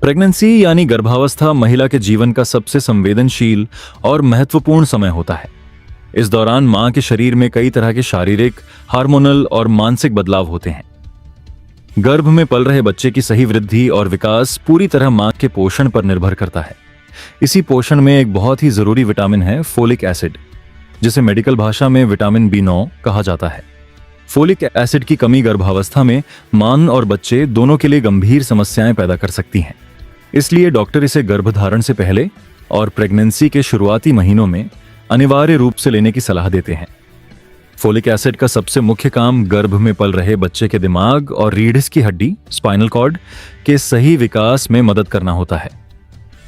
Pregnancy यानी गर्भावस्था महिला के जीवन का सबसे संवेदनशील और महत्वपूर्ण समय होता है। इस दौरान मां के शरीर में कई तरह के शारीरिक, हार्मोनल और मानसिक बदलाव होते हैं। गर्भ में पल रहे बच्चे की सही वृद्धि और विकास पूरी तरह मां के पोषण पर निर्भर करता है। इसी पोषण में एक बहुत ही जरूरी विटामिन है फोलिक एसिड, जिसे मेडिकल भाषा में विटामिन B9 कहा जाता है। फोलिक एसिड की कमी गर्भावस्था में मां और बच्चे दोनों के लिए गंभीर समस्याएं पैदा कर सकती हैं। इसलिए डॉक्टर इसे गर्भधारण से पहले और प्रेगनेंसी के शुरुआती महीनों में अनिवार्य रूप से लेने की सलाह देते हैं। फोलिक एसिड का सबसे मुख्य काम गर्भ में पल रहे बच्चे के दिमाग और रीढ़ की हड्डी स्पाइनल कॉर्ड के सही विकास में मदद करना होता है।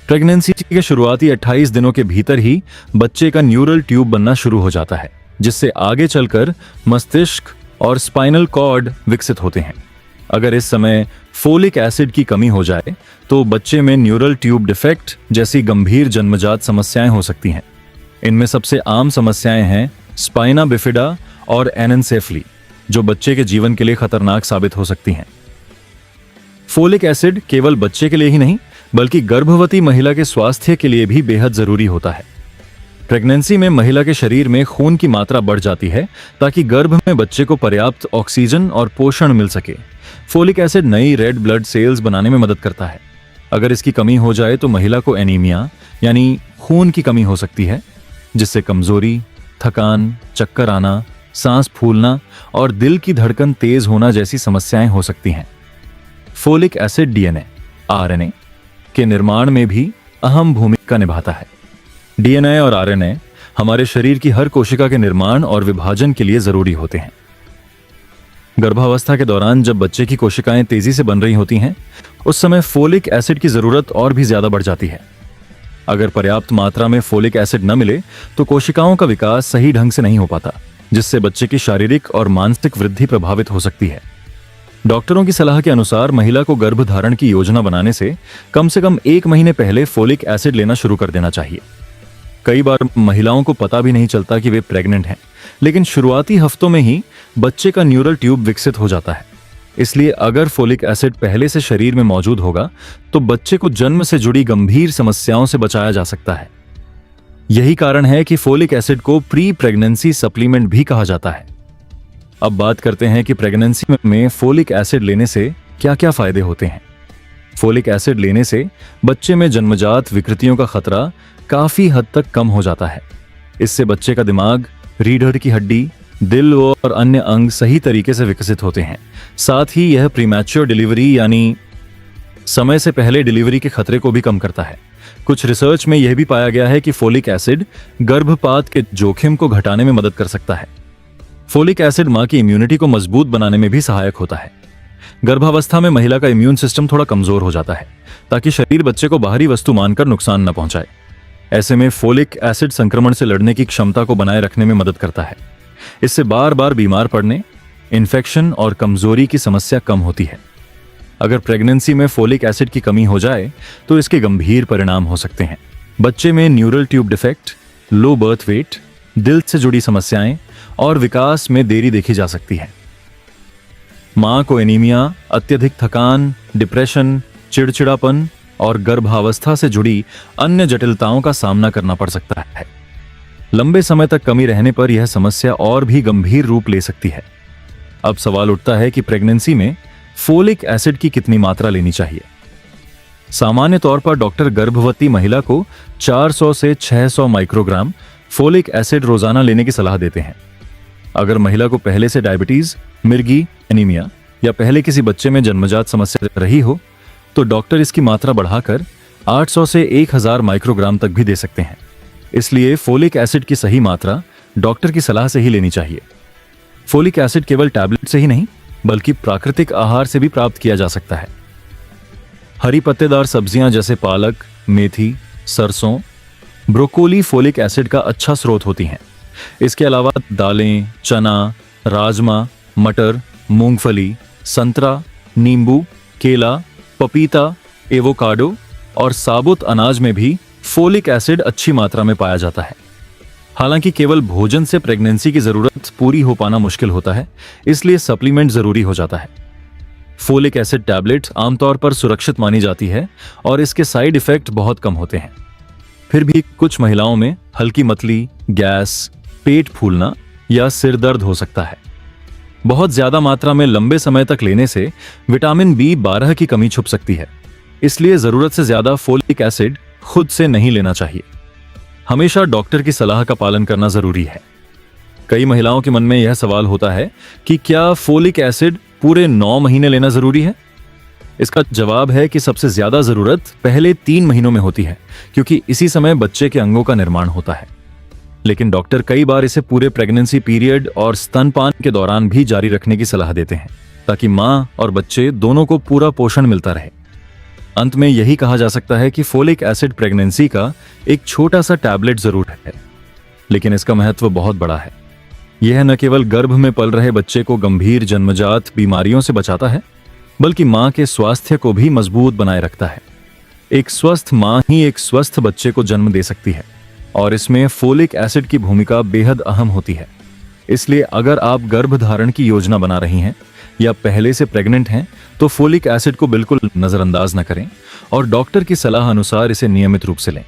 प्रेगनेंसी के शुरुआती 28 दिनों के भीतर ही बच्चे का न्यूरल ट्यूब बनना शुरू हो जाता है, जिससे आगे चलकर मस्तिष्क और स्पाइनल कॉर्ड विकसित होते हैं। अगर इस समय फोलिक एसिड की कमी हो जाए तो बच्चे में न्यूरल ट्यूब डिफेक्ट जैसी गंभीर जन्मजात समस्याएं हो सकती हैं। इनमें सबसे आम समस्याएं हैं स्पाइना बिफिडा और एनेन्सेफली, जो बच्चे के जीवन के लिए खतरनाक साबित हो सकती हैं। फोलिक एसिड केवल बच्चे के लिए ही नहीं बल्कि गर्भवती महिला के स्वास्थ्य के लिए भी बेहद जरूरी होता है। प्रेगनेंसी में महिला के शरीर में खून की मात्रा बढ़ जाती है ताकि गर्भ में बच्चे को पर्याप्त ऑक्सीजन और पोषण मिल सके। फोलिक एसिड नई रेड ब्लड सेल्स बनाने में मदद करता है। अगर इसकी कमी हो जाए तो महिला को एनीमिया यानी खून की कमी हो सकती है, जिससे कमजोरी, थकान, चक्कर आना, सांस फूलना और दिल की धड़कन तेज होना जैसी समस्याएं हो सकती हैं। फोलिक एसिड डीएनए, आरएनए के निर्माण में भी अहम भूमिका निभाता है। डीएनए और आरएनए हमारे शरीर की हर कोशिका के निर्माण और विभाजन के लिए जरूरी होते हैं। गर्भावस्था के दौरान जब बच्चे की कोशिकाएं तेजी से बन रही होती हैं, उस समय फोलिक एसिड की जरूरत और भी ज्यादा बढ़ जाती है। अगर पर्याप्त मात्रा में फोलिक एसिड न मिले तो कोशिकाओं का विकास सही ढंग से नहीं हो पाता, जिससे बच्चे की शारीरिक और मानसिक वृद्धि प्रभावित हो सकती है। डॉक्टरों की सलाह के अनुसार महिला को गर्भधारण की योजना बनाने से कम 1 महीने पहले फोलिक एसिड लेना शुरू कर देना चाहिए। कई बार महिलाओं को पता भी नहीं चलता कि वे प्रेग्नेंट हैं, लेकिन शुरुआती हफ्तों में ही बच्चे का न्यूरल ट्यूब विकसित हो जाता है। इसलिए अगर फोलिक एसिड पहले से शरीर में मौजूद होगा तो बच्चे को जन्म से जुड़ी गंभीर समस्याओं से बचाया जा सकता है। यही कारण है कि फोलिक एसिड को प्री प्रेगनेंसी सप्लीमेंट भी कहा जाता है। अब बात करते हैं कि प्रेगनेंसी में फोलिक एसिड लेने से क्या क्या फायदे होते हैं। फोलिक एसिड लेने से बच्चे में जन्मजात विकृतियों का खतरा काफी हद तक कम हो जाता है। इससे बच्चे का दिमाग, रीढ़ की हड्डी, दिल और अन्य अंग सही तरीके से विकसित होते हैं। साथ ही यह प्रीमैच्योर डिलीवरी यानी समय से पहले डिलीवरी के खतरे को भी कम करता है। कुछ रिसर्च में यह भी पाया गया है कि फोलिक एसिड गर्भपात के जोखिम को घटाने में मदद कर सकता है। फोलिक एसिड मां की इम्यूनिटी को मजबूत बनाने में भी सहायक होता है। गर्भावस्था में महिला का इम्यून सिस्टम थोड़ा कमजोर हो जाता है ताकि शरीर बच्चे को बाहरी वस्तु मानकर नुकसान न पहुंचाए। ऐसे में फोलिक एसिड संक्रमण से लड़ने की क्षमता को बनाए रखने में मदद करता है। इससे बार बार बीमार पड़ने, इन्फेक्शन और कमजोरी की समस्या कम होती है। अगर प्रेगनेंसी में फोलिक एसिड की कमी हो जाए तो इसके गंभीर परिणाम हो सकते हैं। बच्चे में neural tube defect, low birth weight, दिल से जुड़ी समस्याएं और विकास में देरी देखी जा सकती है। मां को एनीमिया, अत्यधिक थकान, डिप्रेशन, चिड़चिड़ापन और गर्भावस्था से जुड़ी अन्य जटिलताओं का सामना करना पड़ सकता है। लंबे समय तक कमी रहने पर यह समस्या और भी गंभीर रूप ले सकती है। अब सवाल उठता है कि प्रेगनेंसी में फोलिक एसिड की कितनी मात्रा लेनी चाहिए। सामान्य तौर पर डॉक्टर गर्भवती महिला को 400 से 600 माइक्रोग्राम फोलिक एसिड रोजाना लेने की सलाह देते हैं। अगर महिला को पहले से डायबिटीज, मिर्गी, एनीमिया या पहले किसी बच्चे में जन्मजात समस्या रही हो तो डॉक्टर इसकी मात्रा बढ़ाकर 800 से 1000 माइक्रोग्राम तक भी दे सकते हैं। इसलिए फोलिक एसिड की सही मात्रा डॉक्टर की सलाह से ही लेनी चाहिए। फोलिक एसिड केवल टैबलेट से ही नहीं बल्कि प्राकृतिक आहार से भी प्राप्त किया जा सकता है। हरी पत्तेदार सब्जियां जैसे पालक, मेथी, सरसों, ब्रोकोली फोलिक एसिड का अच्छा स्रोत होती हैं। इसके अलावा दालें, चना, राजमा, मटर, मूंगफली, संतरा, नींबू, केला, पपीता, एवोकाडो और साबुत अनाज में भी फोलिक एसिड अच्छी मात्रा में पाया जाता है। हालांकि केवल भोजन से प्रेगनेंसी की जरूरत पूरी हो पाना मुश्किल होता है, इसलिए सप्लीमेंट जरूरी हो जाता है। फोलिक एसिड टैबलेट आमतौर पर सुरक्षित मानी जाती है और इसके साइड इफेक्ट बहुत कम होते हैं। फिर भी कुछ महिलाओं में हल्की मतली, गैस, पेट फूलना या सिर दर्द हो सकता है। बहुत ज्यादा मात्रा में लंबे समय तक लेने से विटामिन B12 की कमी छुप सकती है, इसलिए जरूरत से ज्यादा फोलिक एसिड खुद से नहीं लेना चाहिए। हमेशा डॉक्टर की सलाह का पालन करना जरूरी है। कई महिलाओं के मन में यह सवाल होता है कि क्या फोलिक एसिड पूरे 9 महीने लेना जरूरी है? इसका जवाब है कि सबसे ज्यादा जरूरत पहले 3 महीनों में होती है, क्योंकि इसी समय बच्चे के अंगों का निर्माण होता है। लेकिन डॉक्टर कई बार इसे पूरे प्रेगनेंसी पीरियड और स्तनपान के दौरान भी जारी रखने की सलाह देते हैं, ताकि मां और बच्चे दोनों को पूरा पोषण मिलता रहे। अंत में यही कहा जा सकता है कि फोलिक एसिड प्रेगनेंसी का एक छोटा सा टैबलेट जरूर है, लेकिन इसका महत्व बहुत बड़ा है। यह न केवल गर्भ में पल रहे बच्चे को गंभीर जन्मजात बीमारियों से बचाता है, बल्कि मां के स्वास्थ्य को भी मजबूत बनाए रखता है। एक स्वस्थ मां ही एक स्वस्थ बच्चे को जन्म दे सकती है, और इसमें फोलिक एसिड की भूमिका बेहद अहम होती है। इसलिए अगर आप गर्भधारण की योजना बना रही हैं या पहले से प्रेग्नेंट हैं, तो फोलिक एसिड को बिल्कुल नजरअंदाज न करें और डॉक्टर की सलाह अनुसार इसे नियमित रूप से लें।